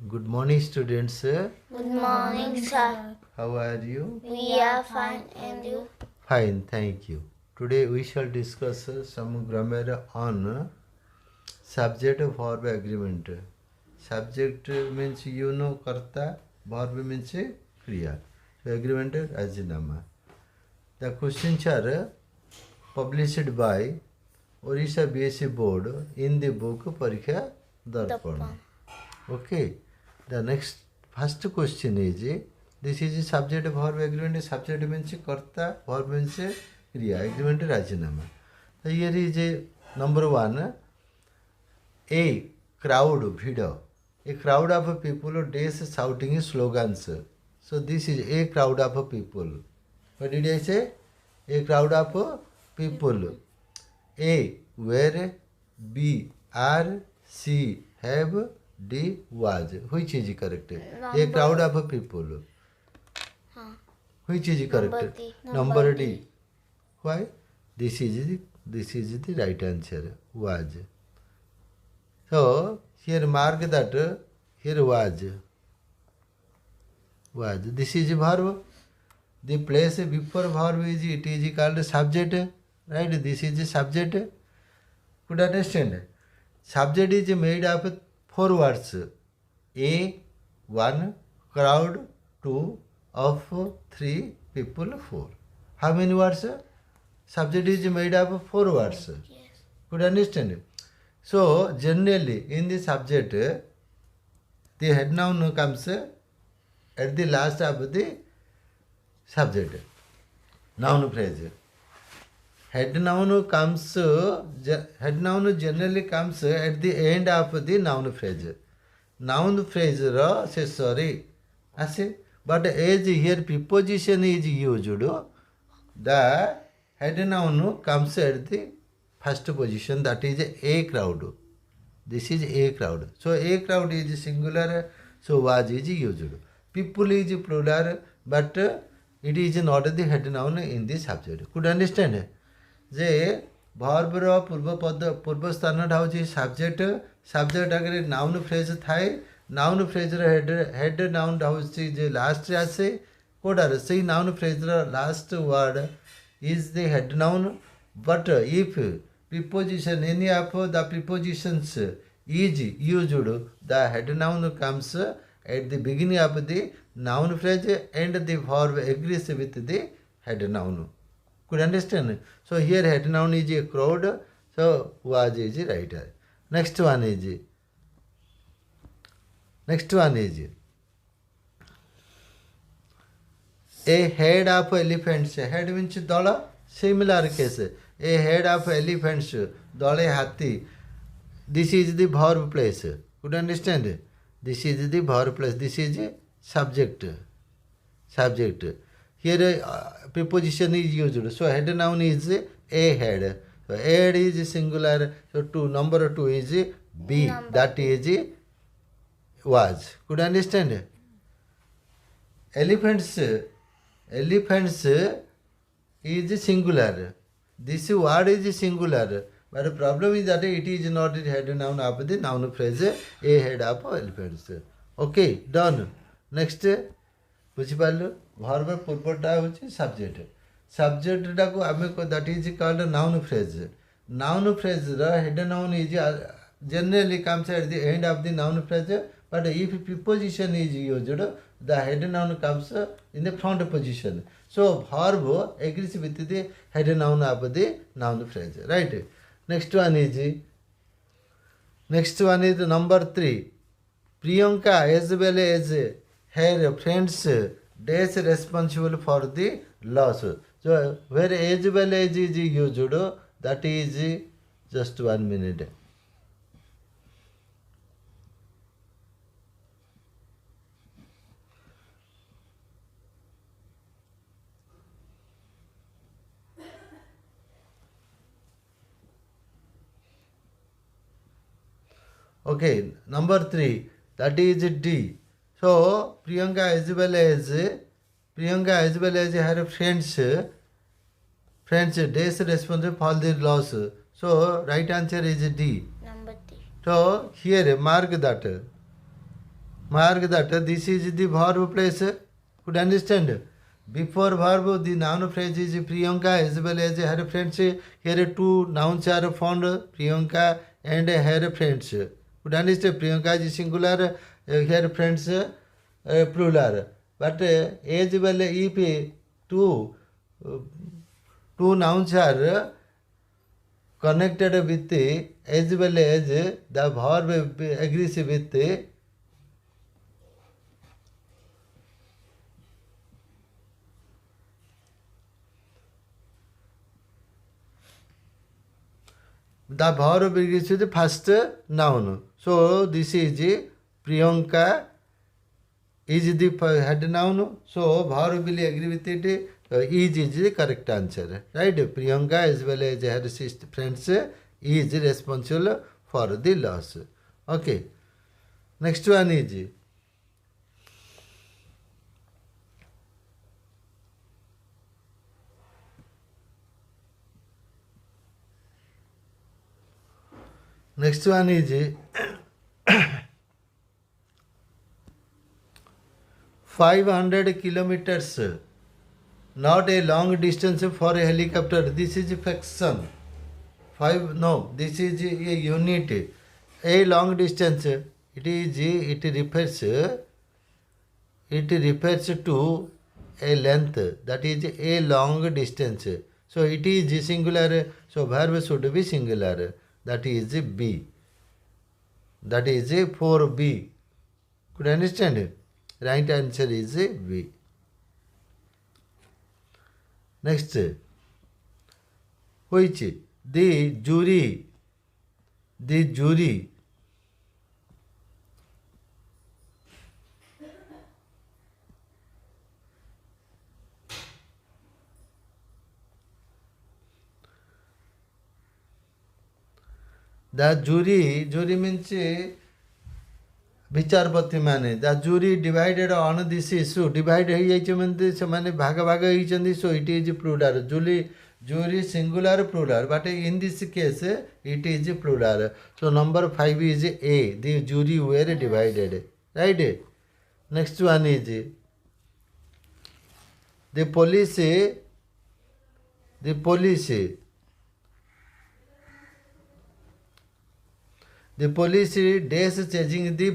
Good morning, students. Good morning, sir. How are you? We are fine, and you? Fine, thank you. Today we shall discuss some grammar on subject verb agreement. Subject means karta, verb means kriya. So agreement Rajinama. The questions are published by Orissa BSc Board in the book Parikha Darpan. Okay. The next first question is this is a subject verb agreement. Subject means karta, verb means kriya. Agreement Rajinama. So here is a number one. A crowd video. A crowd of people days shouting slogans. So this is a crowd of people. What did I say? A crowd of people. A where, B are, C have, D was. Which is correct? A crowd of people. Which is correct? Number D. Why? This is the right answer. Was. So here mark that here was. Was. This is verb. The place before verb is it is called subject. Right? This is the subject. Could understand? Subject is made of 4 words. A, 1, crowd, 2, of 3, people, 4. How many words? Subject is made of 4 words. Yes. Could understand? So, generally, in the subject, the head noun comes at the last of the subject. Noun phrase. Head noun generally comes at the end of the noun phrase. Noun phrase ra sorry. But as here preposition is used, the head noun comes at the first position, that is a crowd. This is a crowd. So a crowd is singular, so was is used. People is plural, but it is not the head noun in the subject. Could understand? जे भर्बर पूर्व स्थान हूँ subject subject आगे noun phrase थाए noun Fraser head noun हूँ जे last आसे कोडार से noun Fraser last word is the head noun but if preposition any of the prepositions is used the head noun comes at the beginning of the noun phrase and the verb agrees with the head noun. Could understand? So here head noun is a crowd, so was is right. Next one is a head of elephants. Head means dala. Similar case. A head of elephants. Dale hati. This is the verb place. Could understand? This is the verb place. This is subject. Subject. Here preposition is used. So head noun is a head. So head is singular. So number 2 is B. Number. That is was. Could understand? Elephants is singular. This word is singular. But the problem is that it is not the head noun of the noun phrase a head of elephants. Okay, done. Next. बुझिपार verb पूर्वटा हूँ subject सब्जेक्टा को आम that is called noun phrase head noun is generally comes at the end of the noun phrase but if preposition is used the head noun comes in the front position so verb agrees with the head noun of the noun phrase right. Next one is number 3. Priyanka as well as her friends dash responsible for the loss. So where as well as is used, that is just 1 minute. Okay, number 3, that is D. So Priyanka as well as her friends dash responsible for the loss. So right answer is D. Number 3. So here mark that Mark that this is the verb place. Could you understand? Before verb, the noun phrase is Priyanka as well as her friends. Here two nouns are found, Priyanka and her friends. Could you understand? Priyanka is singular, her friends plural. But as well if uh, two nouns are connected with as well as the verb agrees with the verb agrees with the first noun. So this is Priyanka is the head noun. So verb will agree with it. Is the correct answer. Right? Priyanka as well as her sister friends is responsible for the loss. Okay. Next one is next one is 500 kilometers, not a long distance for a helicopter. This is fraction. This is a unit. A long distance, it refers to a length, that is a long distance. So it is singular, so verb should be singular. That is B. That is 4B. Could you understand? Right answer is B. Next, which the jury the jury means विचारपति माने the jury divided on this issue divide हो जाइए से भाग भाग होती so it is plural jury singular plural but in this case it is plural so number 5 is a the jury were divided right next one is the police dash chasing the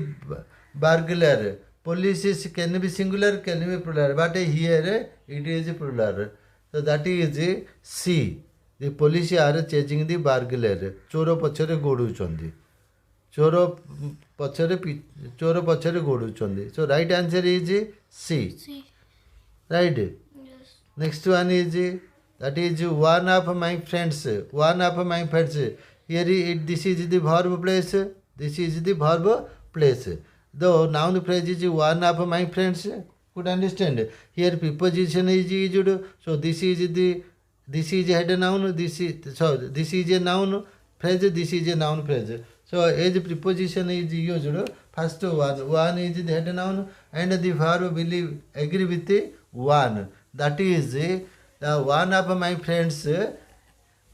burglar. Police can be singular, can be plural, but here it is plural. So that is C. The police are chasing the burglar. चोर पछरे गोडुचंदी. चोर पछरे गोडुचंदी. So right answer is C. Right. Yes. Next one is that is one of my friends. Here this is the verb place. This is the verb place. The noun phrase is one of my friends. Could understand? Here preposition is used. So this is head noun. This is a noun phrase. This is a noun phrase. So as preposition is used, first one is the head noun and the verb will agree with the one. That is the one of my friends.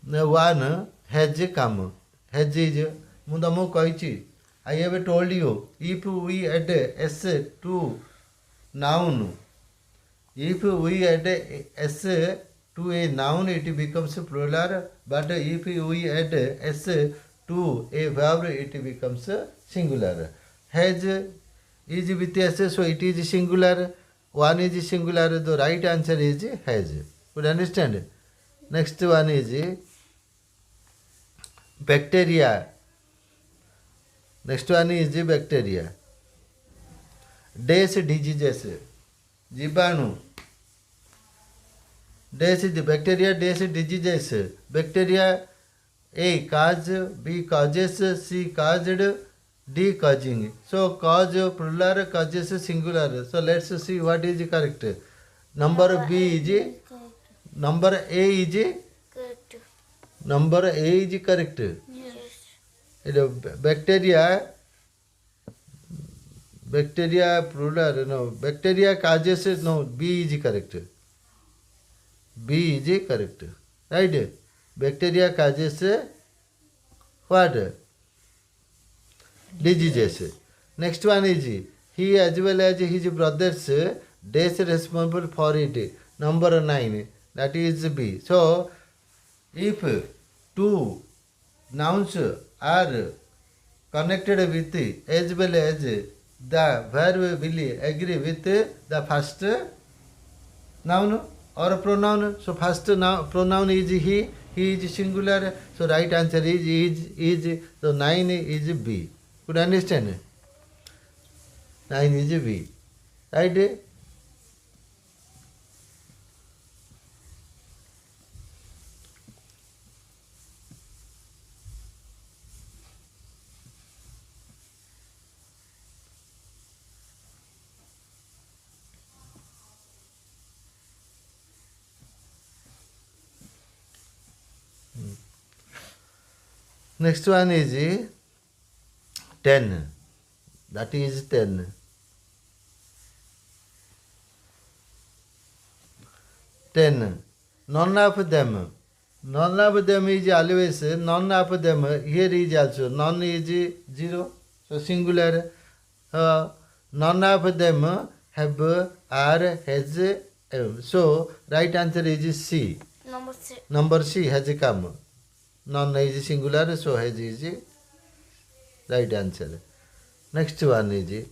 One has come. Has is Mudamu Koichi. I have told you, if we add S to noun, if we add S to a noun, it becomes plural. But if we add S to a verb, it becomes singular. Has is with S, so it is singular. One is singular. The right answer is has. Could you understand? Next one is bacteria. Next one is bacteria. Dash diseases. Jibanu. Dash the bacteria, dash diseases. Bacteria A cause, B causes, C caused, D causing. So cause plural, causes singular. So let's see what is correct. Number B is number A is Correct. number A is correct. Yes. Bacteria plural, no. Bacteria causes, no. B is correct. B is correct. Right? Bacteria causes what? Diseases. Next one is he as well as his brothers dash responsible for it. Number 9, that is B. So, if two nouns are connected with as well as the verb will agree with the first noun or pronoun. So first pronoun is he is singular. So right answer is. So 9 is B. Could you understand? 9 is B. Right? Next one is 10. That is 10. None of them. None of them is always none of them. Here is also none is 0. So singular. None of them have are has. So right answer is C. Number 6. Number C has come. None is singular, so has is right answer. Next one is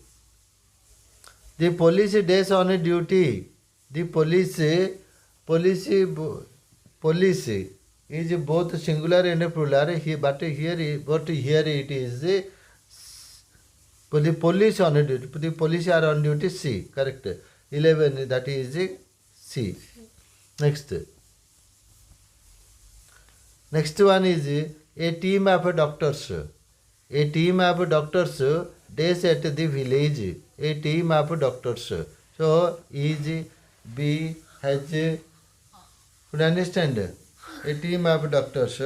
the police days on duty. The police is both singular and plural. But here it is the police on duty. The police are on duty. C, correct. 11, that is C. Next one is a team of doctors. A team of doctors days at the village. A team of doctors. So is B has. Could you understand? A team of doctors.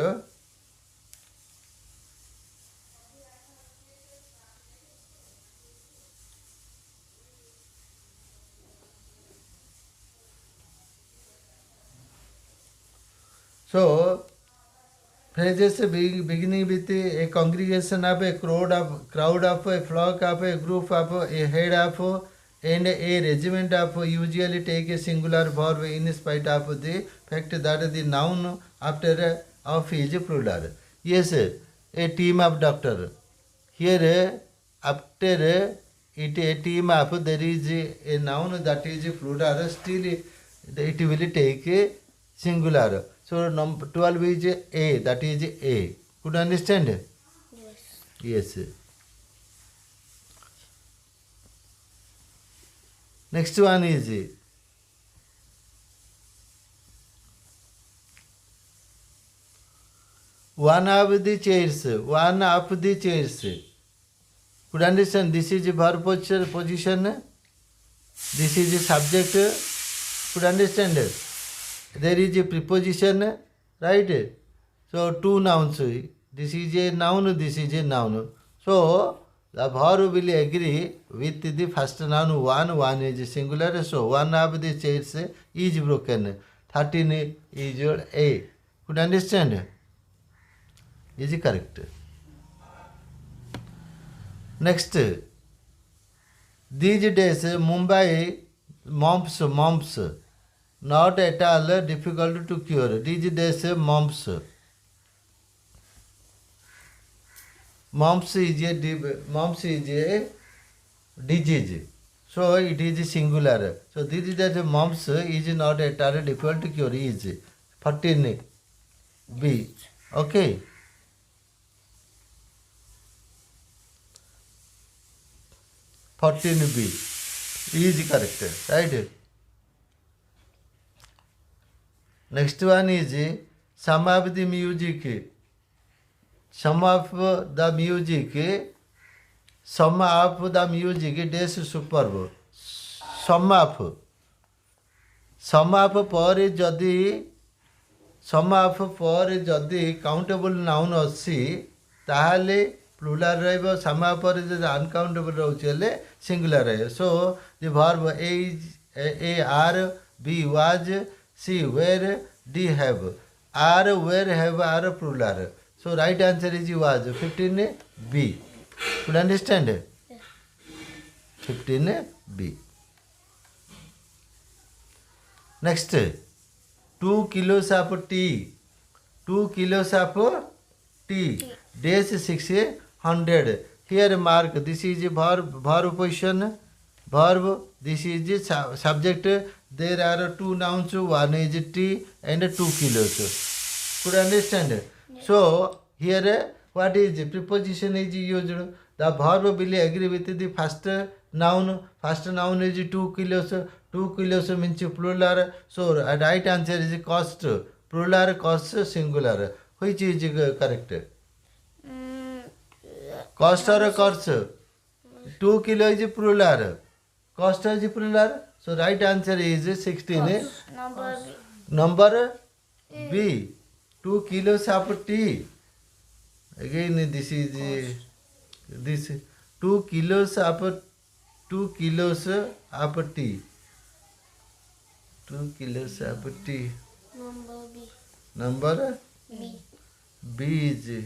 So phrases beginning with a congregation of a crowd of a flock of a group of a head of and a regiment of usually take a singular verb in spite of the fact that the noun after of is plural. Yes, a team of doctor. Here after it a team of there is a noun that is plural, still it will take a singular. So number 12 is A, that is A. Could you understand? Yes. Yes. Next one is one of the chairs. One of the chairs. Could you understand? This is verb position. This is the subject. Could you understand? There is a preposition, right? So two nouns. This is a noun, this is a noun. So the verb will agree with the first noun. One is singular. So one of the chairs is broken. 13 is your A. Could you understand? Is it correct? Next, these days Mumbai mumps, not at all difficult to cure. These days mumps. Mumps is a disease. So it is singular. So this is that mumps is not at all difficult to cure. Is 14 B. Okay. B is correct, right? Next one is some of the music. Some of the music dash superb. Some of पर जदि countable noun अच्छी ताहले plural रहिबो सम पर जदि uncountable रहउछि singular रहे. So the verb a are b was c were d have are were have are plural. So right answer is was 15 B. Could you understand? 15b. Next, 2 kilos of tea. 2 kilos of tea. Days 600. Here mark, this is verb position. Verb, this is the subject. There are two nouns, one is tea and 2 kilos. Could understand? So, here what is preposition is used. The verb will agree with the first noun. First noun is 2 kilos. 2 kilos means plural. So, right answer is cost. Plural, cost, singular. Which is correct? Cost or cost? 2 kilo is plural. Cost is plural. So, right answer is 16. Number B. Number B. 2 kilos of tea. Again, this is this 2 kilos of 2 kilos of tea. 2 kilos of tea. Number B. Number B. B is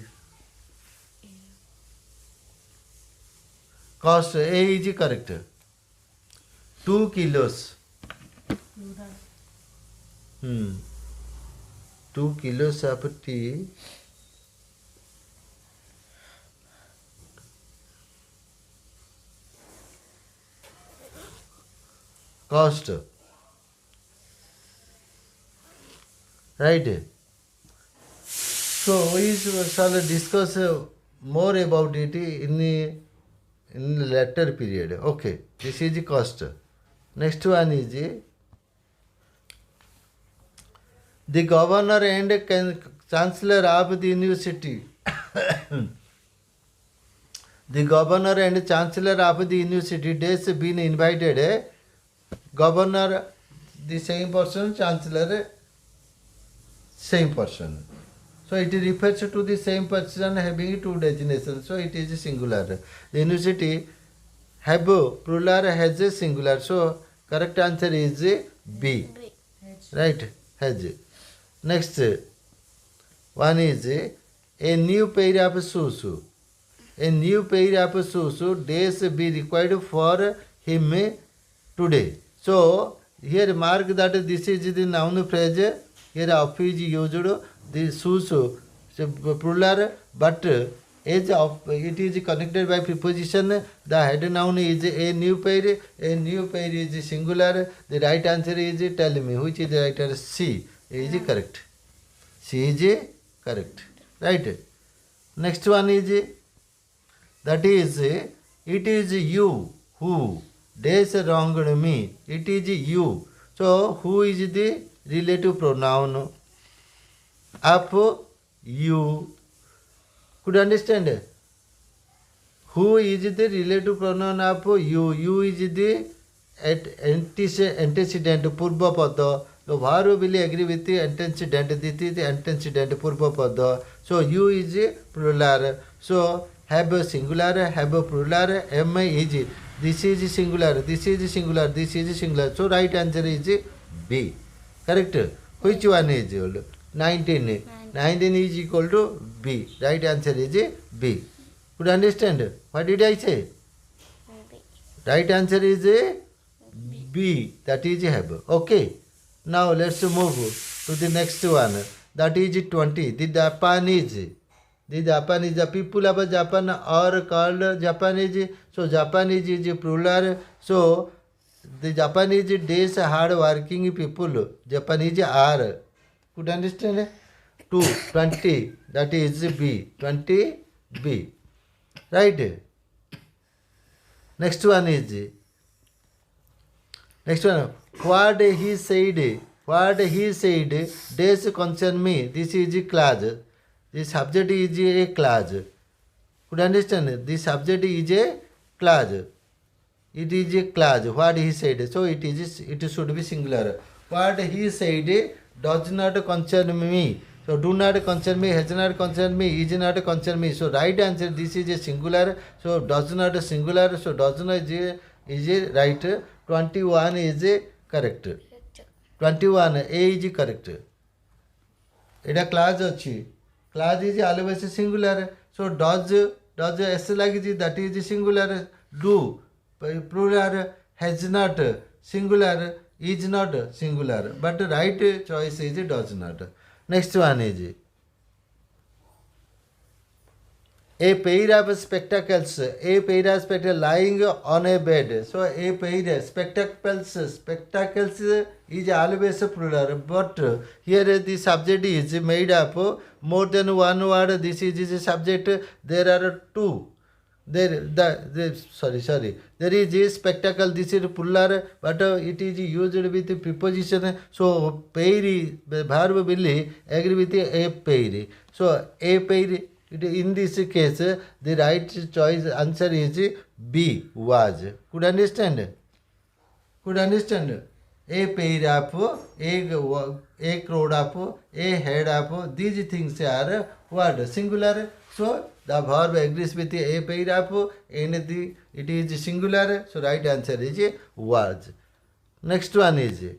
cost. A is correct. 2 kilos. 2 kilos of tea. Cost. Right. So we shall discuss more about it in the later period. Okay, this is the cost. Next one is the governor and chancellor of the university. The governor and chancellor of the university has been invited. Governor, the same person, chancellor, same person. So it refers to the same person having two designations. So it is singular. The university have plural, has a singular. So correct answer is B. B. Right? Has. Next one is a new pair of shoes. A new pair of shoes days be required for him today. So here mark that this is the noun phrase. Here of is used. The shoes plural, but as of it is connected by preposition. The head noun is a new pair. A new pair is singular. The right answer is, tell me which is the right answer. C is correct. C is correct. Right. Next one is that is it is you who days wronged me. It is you. So who is the relative pronoun of you? Could understand? Who is the relative pronoun of you? You is the antecedent purva pada. The verb will agree with the antecedent. This is the antecedent purva pada. So you is plural. So have a singular, have a plural. Am is this is singular. This is singular. This is singular. So right answer is B. Correct. Which one is 19? 19 is equal to B. Right answer is B. Could understand? What did I say? B. Right answer is B. That is have. Okay. Now let's move to the next one. That is 20. The Japanese. The Japanese. The people of Japan are called Japanese. So Japanese is plural. So the Japanese days hard working people. Japanese are. Could understand? 20. That is B. 20 B. Right. Next one is. Next one. What he said. What he said. Days concern me. This is a class. The subject is a class. Could understand? The subject is a class. It is a class. What he said. So it should be singular. What he said does not concern me. So do not concern me, has not concern me, is not concern me. So right answer, this is a singular. So does not singular. So does not is a right. 21 is a correct. 21 A is correct. এটা class ଅଛି. Class is always singular. So does S ଲାଗିଛି, that is singular. Do plural, has not, singular, is not singular. But right choice is does not. Next one is a pair of spectacles. A pair of spectacles lying on a bed. So a pair spectacles is always plural. But here the subject is made up more than one word. This is the subject. There are two. Sorry. There is a spectacle. This is plural, but it is used with the preposition. So pair verb will agree with a pair. So a pair. In this case, the right choice answer is B, was. Could understand? Could understand? A pair of, a crowd of, a head of, these things are what? Singular. So the verb agrees with a pair of, and it is singular. So right answer is was. Next one is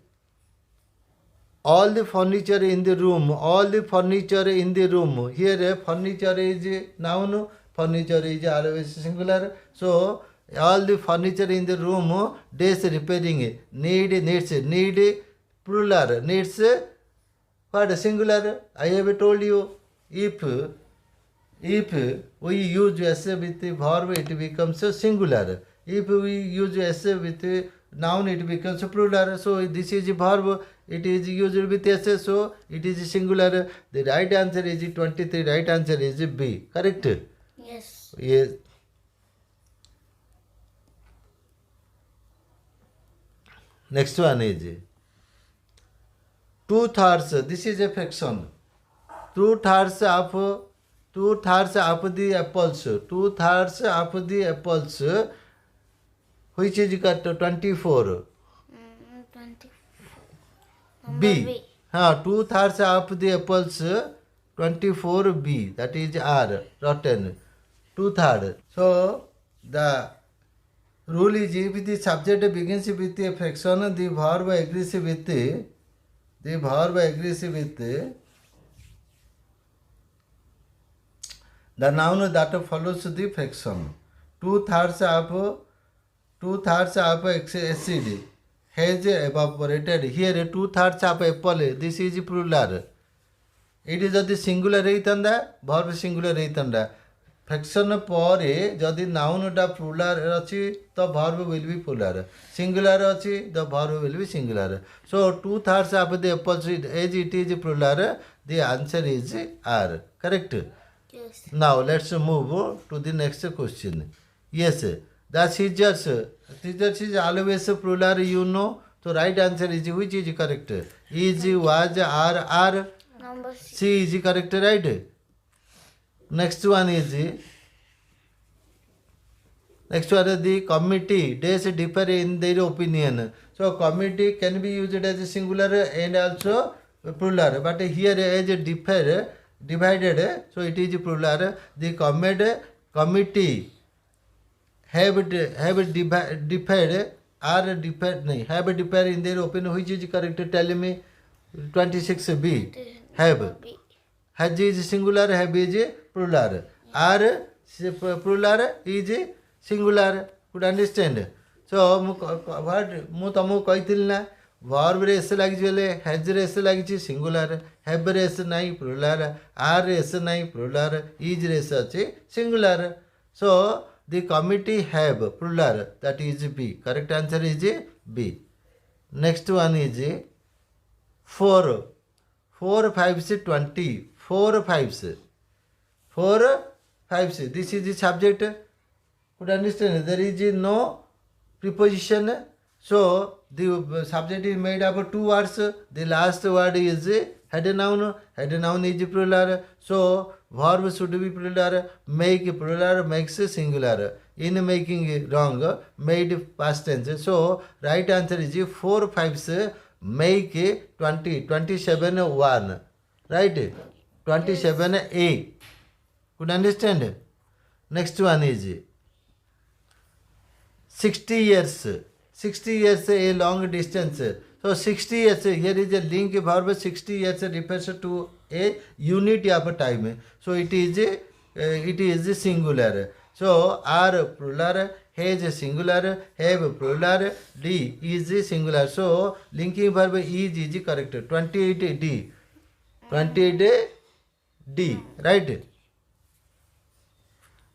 all the furniture in the room. All the furniture in the room. Here furniture is noun. Furniture is always singular. So all the furniture in the room. Days repairing. Need plural. Needs what? Singular. I have told you. If we use S with the verb, it becomes singular. If we use S with noun, it becomes plural. So this is a verb. It is used with S, so it is singular. The right answer is 23. Right answer is B. Correct? Yes. Yes. Next one is 2/3. This is a fraction. 2/3 of the apples. 2/3 of the apples. Which is got 24. 24. B. 2/3 of the apples, 24 B. That is R. Rotten. 2/3. So the rule is if the subject begins with a fraction, the verb agrees with the noun that follows the fraction. 2/3 of acid has evaporated. Here 2/3 of apple. This is plural. It is ଯଦି singular ହେଇଥାନ୍ତା verb singular ହେଇଥାନ୍ତା. fraction ପରେ ଯଦି noun ଟା plural ଅଛି ତ verb will be plural. Singular ଅଛି the verb will be singular. So 2/3 of the apples as it is plural. The answer is R. Correct? Yes. Now let's move to the next question. Yes, the scissors. Scissors is always plural, you know. So right answer is which is correct? Is, was, are. Number C. C is correct, right? Next one is the committee. Days differ in their opinion. So committee can be used as a singular and also plural. But here as divided, so it is plural. The committee have differed in their opinion. Which is correct? Tell me. 26B. Have. B. Has is singular, have is plural. Are plural, is singular. Could understand? So ମୁଁ ତମକୁ କହିଥିଲି ନା verb ରେ s ଲାଗିଛି ବୋଲେ has ରେ s ଲାଗିଛି singular, have ରେ s ନାହିଁ plural, are ରେ s ନାହିଁ plural, is ରେ s ଅଛି singular. So the committee have plural, that is B. Correct answer is B. Next one is 4. 4 5s 20. 4 5s. 4 5s. This is the subject. Could understand? There is no preposition. So the subject is made up of 2 words. The last word is head noun. Head noun is plural. So verb should be plural. Make plural, makes singular. In making wrong, made past tense. So right answer is 4 5s make 20. 27 1. Right? 27A. Could understand? Next one is 60 years. 60 years a long distance. So 60 years, here is a link verb. 60 years refers to a unit of time. So it is singular. So are plural, has singular, have plural, D is singular. So linking verb is correct. 28 D. 28 D. Right?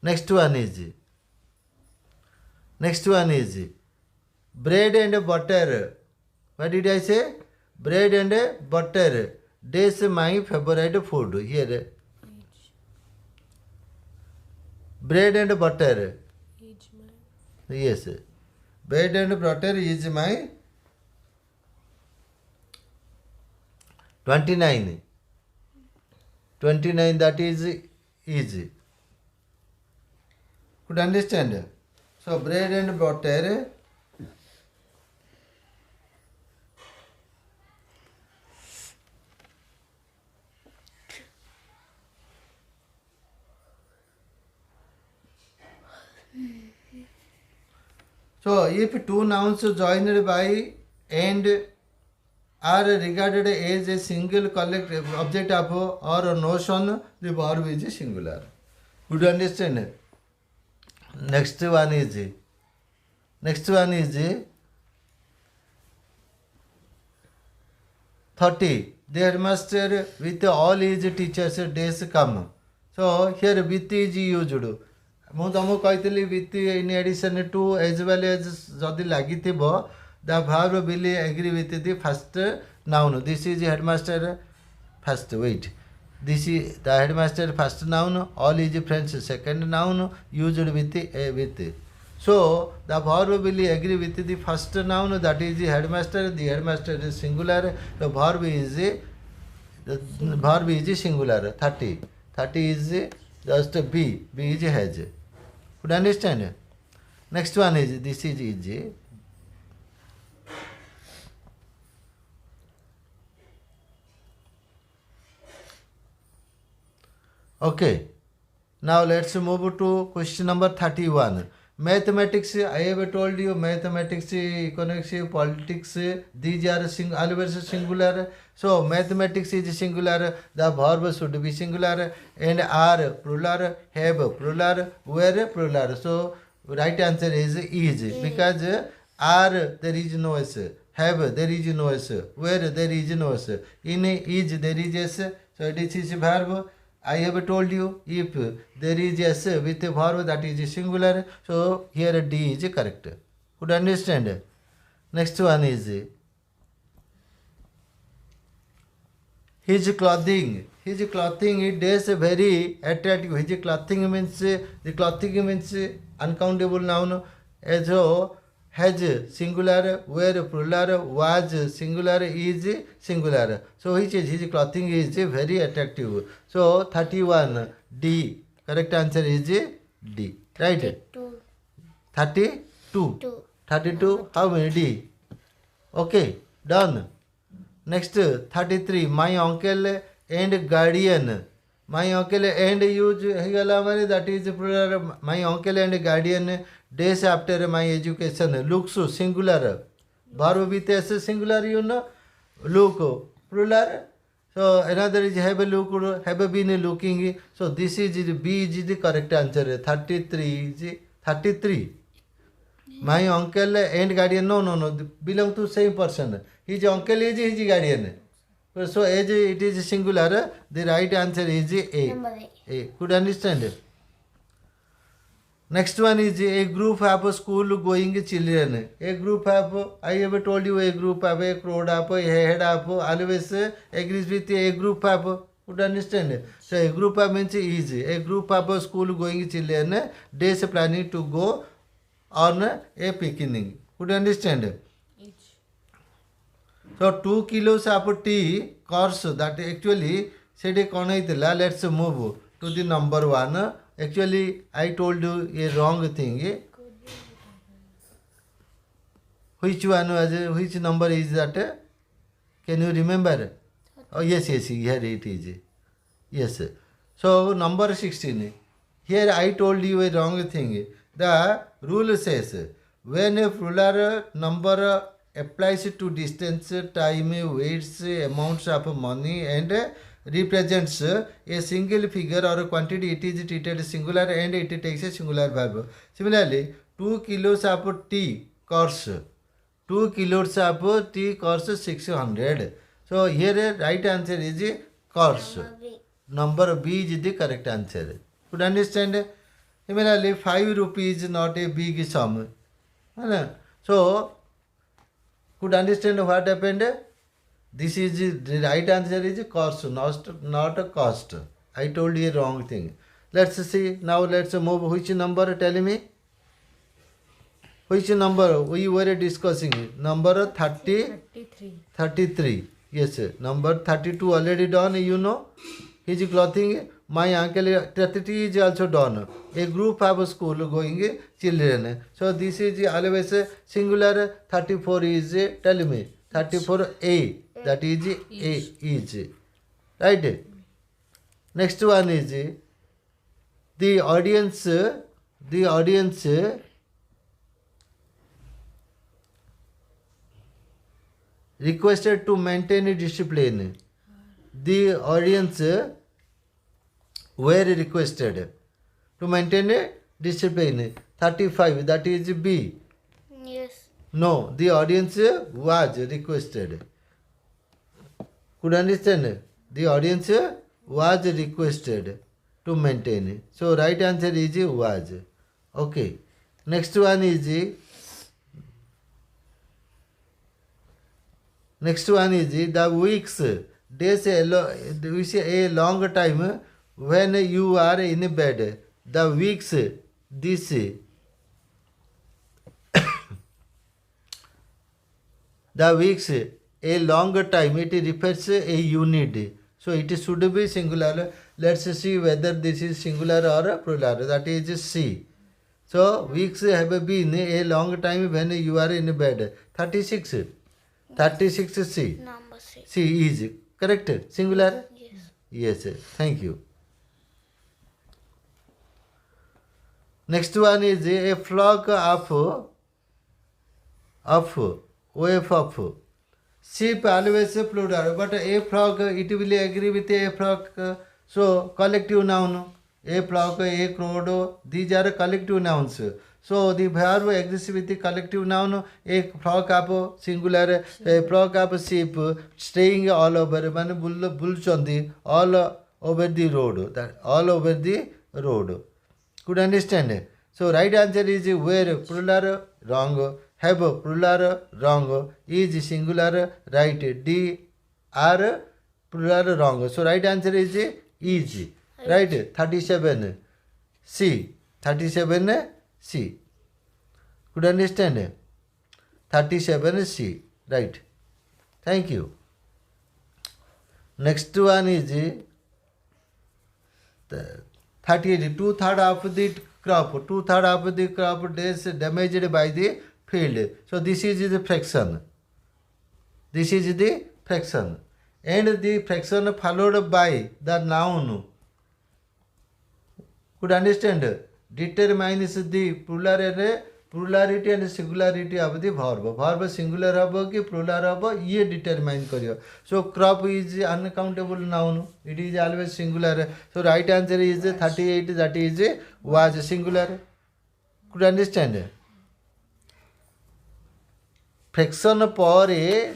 Next one is bread and butter. What did I say? Bread and butter. This is my favorite food. Here. Bread and butter. Yes. Bread and butter is my 29. 29, that is easy. Could understand? So bread and butter. So if two nouns joined by and are regarded as a single collective object of or notion, the verb is singular. Would you understand? Next one is 30. The headmaster with all his teachers days come. So here with is used. ମୁଁ ତୁମକୁ କହିଥିଲି with in addition to as well as ଯଦି ଲାଗିଥିବ the verb will agree with the first noun. This is headmaster first. Wait. This is the headmaster first noun. All is friends second noun used with. So the verb will agree with the first noun, that is the headmaster. The headmaster is singular. The verb is singular. 30. 30 is just B. B is has. Could you understand? Next one is this is easy. Okay. Now let's move to question number 31. Mathematics, I have told you mathematics, economics, politics, these are always singular. So mathematics is singular, the verb should be singular, and are plural, have plural, were plural. So right answer is because are there is no s, have there is no s, where there is no s, in is there is s. So this is verb. I have told you if there is s with a verb that is singular, so here D is correct. Could you understand? Next one is his clothing. His clothing it is very attractive. His clothing means the clothing means uncountable noun. As has singular, were plural, was singular, is singular. So which is his clothing is very attractive. So 31 D. Correct answer is D. Right? 32. 32. How many D? Okay. Done. Next 33. My uncle and guardian. My uncle and use that is plural. My uncle and guardian days after my education. Looks singular. Verb with s singular, you know. Look plural. So another is have looked, have been looking. So this is B is the correct answer. 33 is 33. My uncle and guardian. No. Belong to same person. His uncle is his guardian. So as it is singular, the right answer is A. A. Could understand? Next one is a group of school going children. A group of, I have told you a group of, a crowd of, a head of, always agrees with a group of. Could understand? So a group of means is a group of school going children days planning to go on a picnic. Could understand? So 2 kilos of tea course that actually said let's move to the number 1. Actually, I told you a wrong thing. Which one was which number is that? Can you remember? Oh yes, here it is. Yes. So number 16. Here I told you a wrong thing. The rule says when a plural number applies to distance, time, weights, amounts of money and represents a single figure or quantity, it is treated singular and it takes a singular verb. Similarly, 2 kilos of tea costs 2 kilos of tea costs 600. So here right answer is costs. Number B. Number B is the correct answer. Could understand? Similarly, 5 rupees is not a big sum. So, could understand what happened? This is the right answer is cost, not a cost. I told you wrong thing. Let's see. Now let's move. Which number? Tell me. Which number we were discussing? Number 33. Yes, number 32 already done, you know. His clothing, my uncle 33 is also done. A group of school going children. So this is always singular. 34 is, tell me, 34A. That is A is. Right? Next one is the audience requested to maintain discipline. The audience were requested to maintain discipline. 35, that is B. Yes. No, the audience was requested. Could understand? The audience was requested to maintain. So right answer is was. Okay. Next one is the weeks, days, we say a long time when you are in bed. The weeks, this. The weeks, a long time, it refers a unit. So it should be singular. Let's see whether this is singular or plural. That is C. So weeks have been a long time when you are in bed. 36. 36 C. Number C. C is correct. Singular? Yes. Yes. Thank you. Next one is a flock of sheep, always plural, but a flock, it will agree with a flock. So collective noun. A flock, a crowd, these are collective nouns. So the verb exists with the collective noun. A flock of singular, a flock of sheep staying all over, bulchandi, all over the road. That all over the road. Could understand? So right answer is where, plural, wrong. Have, plural, wrong. Is singular, right. D, are, plural, wrong. So right answer is right. 37 C. 37 C. Could understand? 37 C. Right. Thank you. Next one is 38. 2/3 of the crop. 2/3 of the crop is damaged by the field. So this is the fraction. This is the fraction. And the fraction followed by the noun. Could understand? Determines the plurality and singularity of the verb. Verb singular habo ki plural habo, ye determine kariyo. So crop is uncountable noun. It is always singular. So right answer is 38. That is was singular. Could understand? Fraction ପରେ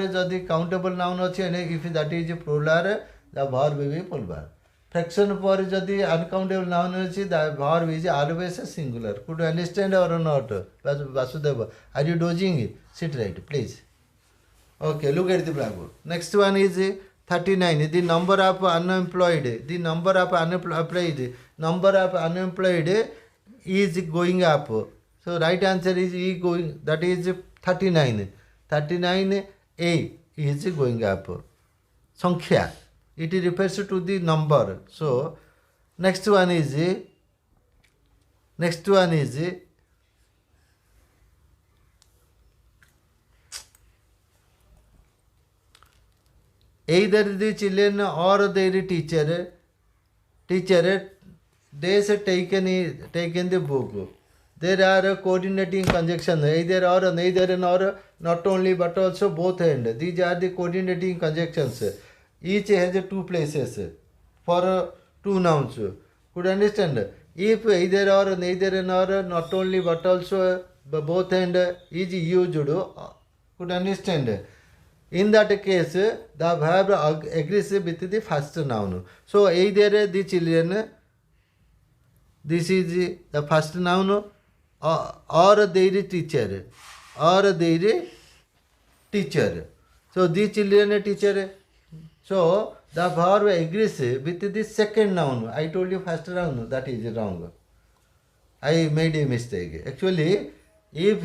ଯଦି countable noun ଅଛି, and if that is plural, the verb will be plural. Fraction ପରେ ଯଦି uncountable noun ଅଛି, the verb is always singular. Could you understand or not? Vasudeva, are you dozing? Sit right, please. Okay, look at the blackboard. Next one is 39. The number of unemployed. The number of unemployed. Number of unemployed is going up. So right answer is E going, that is 39. 39 A is going up. Sankhya. It refers to the number. So next one is either the children or their teacher they have taken the book. There are coordinating conjunctions, either or, neither nor, not only but also both and. These are the coordinating conjunctions. Each has two places for two nouns. Could understand? If either or, neither nor, not only but also both and is used, could understand. In that case, the verb agrees with the first noun. So either the children, this is the first noun, or their teacher, or their teacher. So the children teacher. So the verb agrees with the second noun. I told you first noun, that is wrong. I made a mistake. Actually, if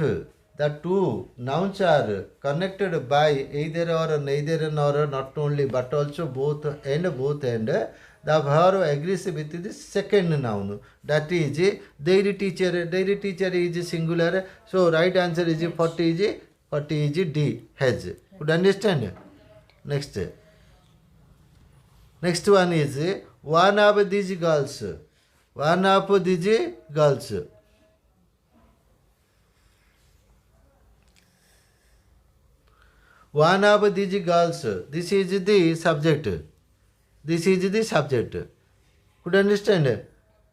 the two nouns are connected by either or, neither nor, not only but also both and, the verb agrees with the second noun. That is their teacher. Their teacher is singular. So right answer is 40 is D. Has. Could understand? Next. Next one is one of these girls. One of these girls. One of these girls. This is the subject. This is the subject. Could understand?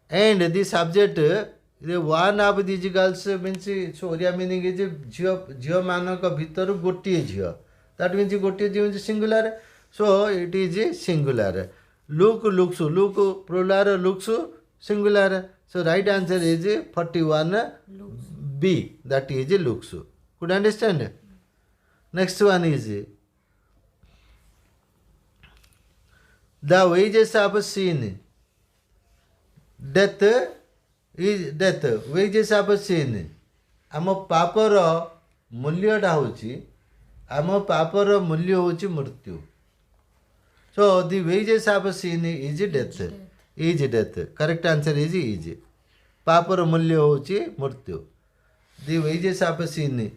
And the subject, the one of these girls means, so Oriya meaning is Jio manaka bhitaru gotiye jio. That means gotiye jio is singular. So it is singular. Look, looks, look, plural, looks, singular. So right answer is 41 B. That is looks. Could understand? Next one is the wages of sin. Death is death. Wages of sin. ଆମ ପାପର ମୂଲ୍ୟଟା ହେଉଛି ଆମ ପାପର ମୂଲ୍ୟ ହେଉଛି ମୃତ୍ୟୁ. So the wages of sin is death. Is death. Correct answer is. ପାପର ମୂଲ୍ୟ ହେଉଛି ମୃତ୍ୟୁ. The wages of sin.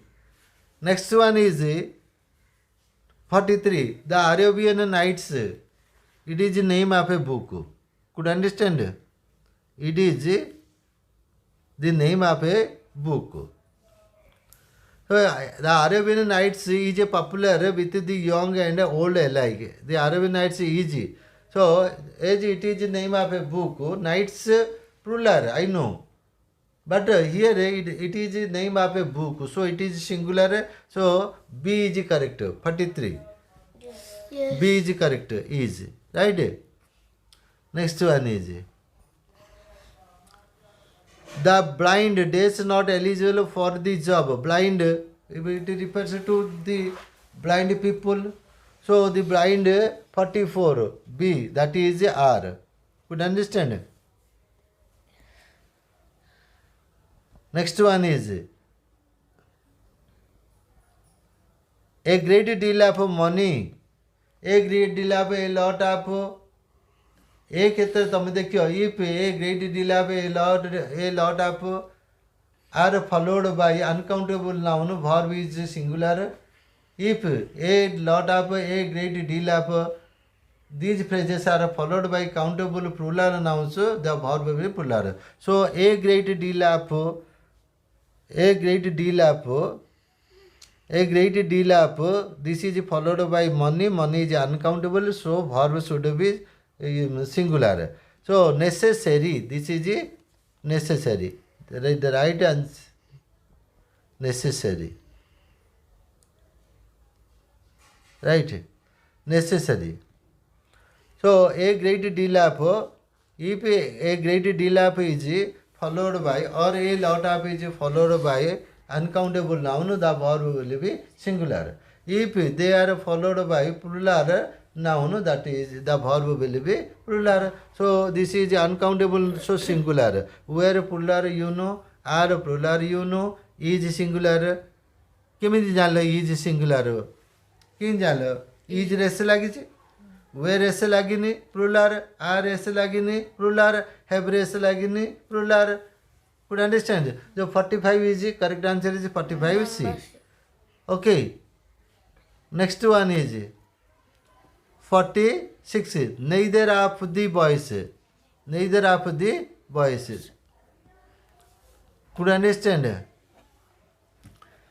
Next one is 43. The Arabian Nights. It is the name of a book. Could understand? It is the name of a book. So the Arabian Nights is popular with the young and old alike. The Arabian Nights is. So as it is the name of a book, Nights plural, I know. But here it is the name of a book. So it is singular. So B is correct. 43. Yes. B is correct. Is. Right? Next one is the blind is not eligible for the job. Blind, it refers to the blind people. So the blind 44 B, that is R. Could understand? Next one is a great deal of money. A great deal of a lot of. A क्षेत्र तुम देखियो if a great deal of a lot of are followed by uncountable noun, verb is singular. If a lot of, a great deal of, these phrases are followed by countable plural nouns, the verb will be plural. So a great deal of, a great deal of, a great deal of, this is followed by money. Money is uncountable, so verb should be singular. So necessary, this is necessary. The right answer, necessary. Right? Necessary. So a great deal of, if a great deal of is followed by, or a lot of is followed by uncountable noun, the verb will be singular. If they are followed by plural noun, that is the verb will be plural. So this is uncountable, so singular. Where plural you know, are plural you know, is singular. केमिति जानल is singular किन जानल is रेस लागिछि वे रेस लागिनी plural are रेस लागिनी प्लुराल हैव रेस लागिनी प्लुराल कुड अंडरस्टैंड जो 45 is correct answer is 45 C okay next one is 46 neither of the boys could understand.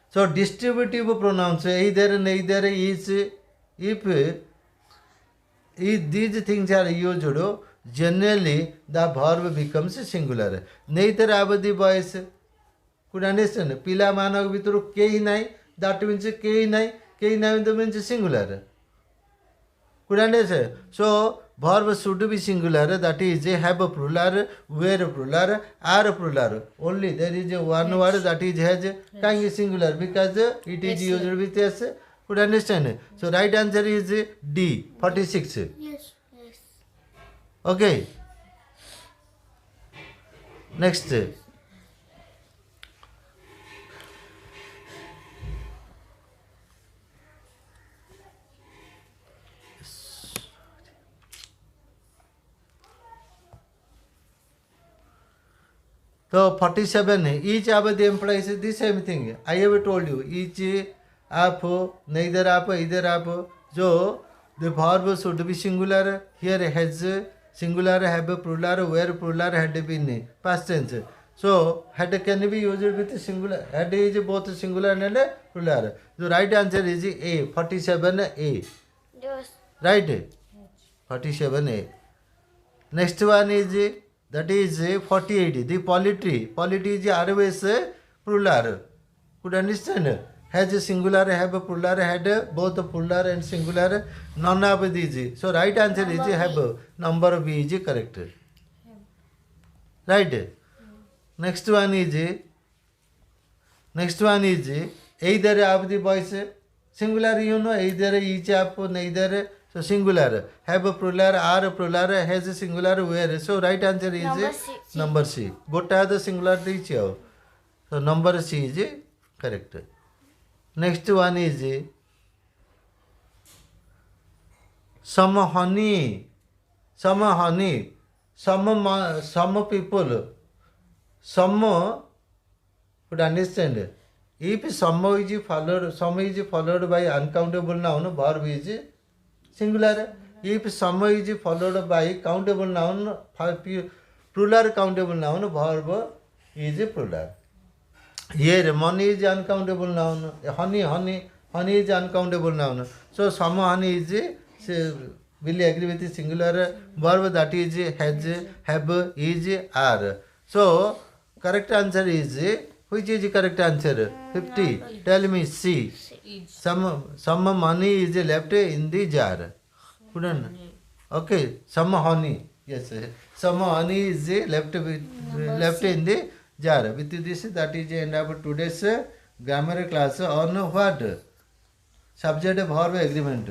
So distributive pronouns either, neither, is, if these things are used, generally the verb becomes singular. Neither abadi boys. Could understand? Pila manok vituru kei nai. That means kei nai. Kei nai means singular. Could understand? So verb should be singular. That is have a plural, wear a plural, are a plural. Only there is a one word that is has kind singular because it is used with s. Could understand? So right answer is D 46. Yes. Yes. Okay. Next. So 47, each of the implies the same thing. I have told you, each of, neither of, either of. So the verb should be singular. Here has singular, have a plural, where plural had been past tense. So had can be used with singular. Had is both singular and plural. The right answer is A, 47A. Yes. Right? 47A. Next one is that is 48. The poetry. Poetry is always plural. Could understand? Has a singular, have a plural, had both plural and singular. None of these. So right answer is have. Number B is correct. Right? Next one is either of the boys. Singular, you know, either each of, neither. So singular. Have a plural, are a plural, has a singular, where. So right answer is Number C. number C. Gota the singular reach. So number C is correct. Next one is some honey. Some honey. Some people. Some could understand. If some is followed by uncountable noun, verb is singular. If some is followed by countable noun, plural countable noun, verb is plural. Here, money is uncountable noun. Honey is uncountable noun. So, some honey is, will agree with the singular verb that is has, have, is, are. So, correct answer is, which is the correct answer? 50. Tell me, C. Some money is left in the jar. Couldn't? Okay, some honey. Yes, some honey is left in the jar. With this, that is the end of today's grammar class on what? Subject verb agreement.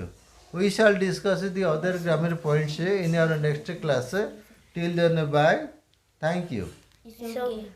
We shall discuss the other grammar points in our next class. Till then, bye. Thank you. It's okay.